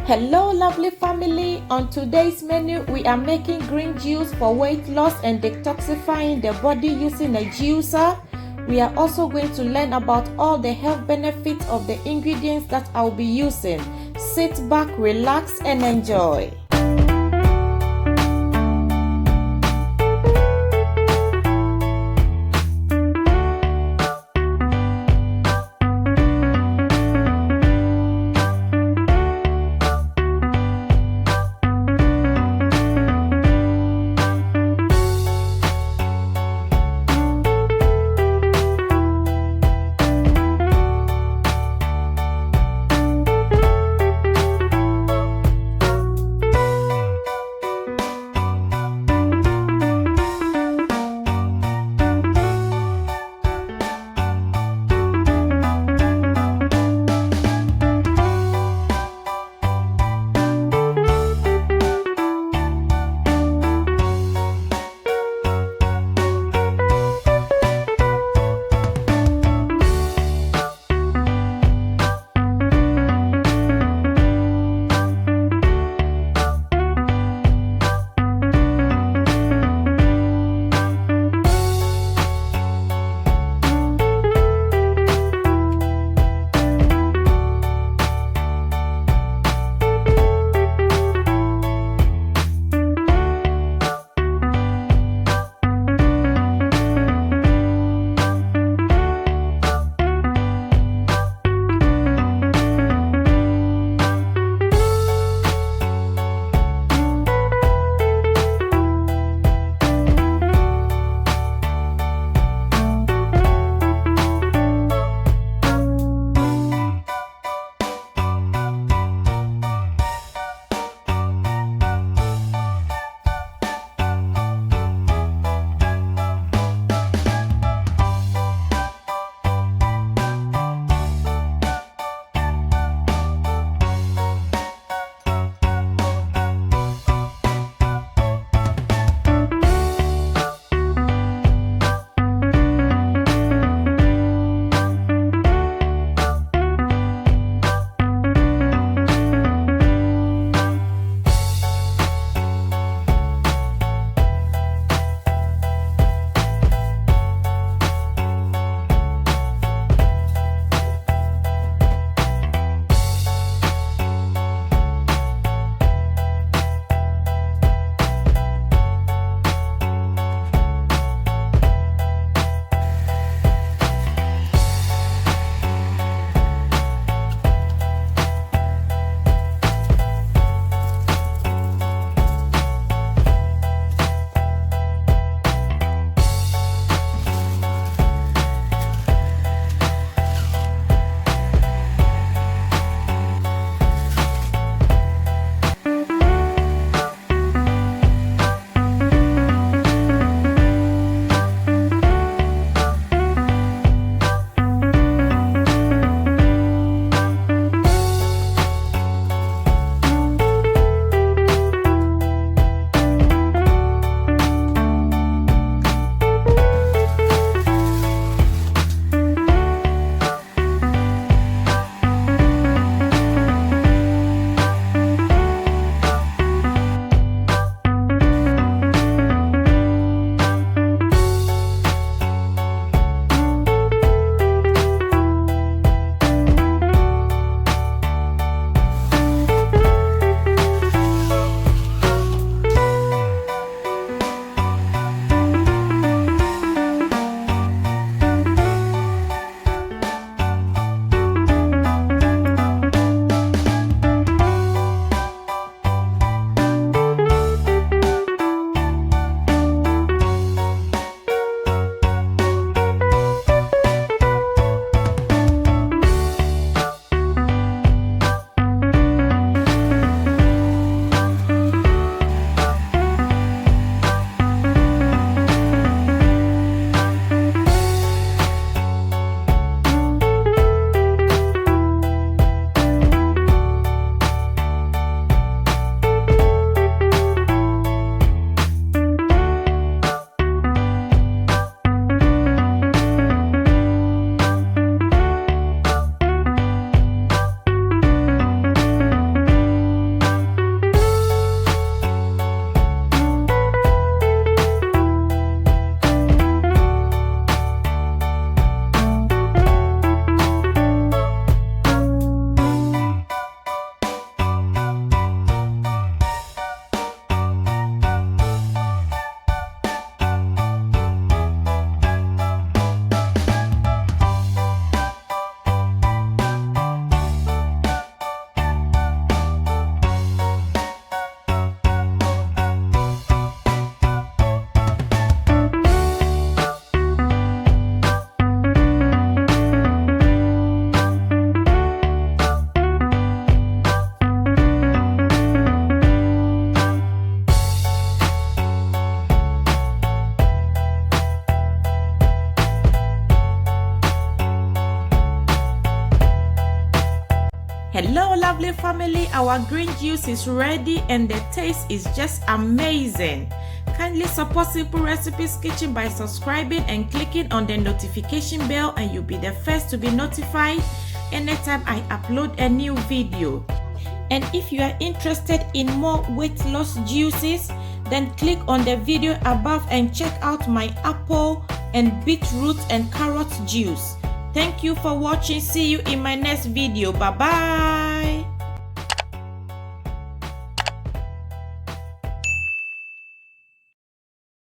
Hello lovely family, on today's menu we are making green juice for weight loss and detoxifying the body using a juicer. We are also going to learn about all the health benefits of the ingredients that I'll be using. Sit back, relax and enjoy. Hello lovely family, our green juice is ready and the taste is just amazing. Kindly support Simple Recipes Kitchen by subscribing and clicking on the notification bell, and you'll be the first to be notified anytime I upload a new video. And if you are interested in more weight loss juices, then click on the video above and check out my apple and beetroot and carrot juice. Thank you for watching. See you in my next video. Bye bye.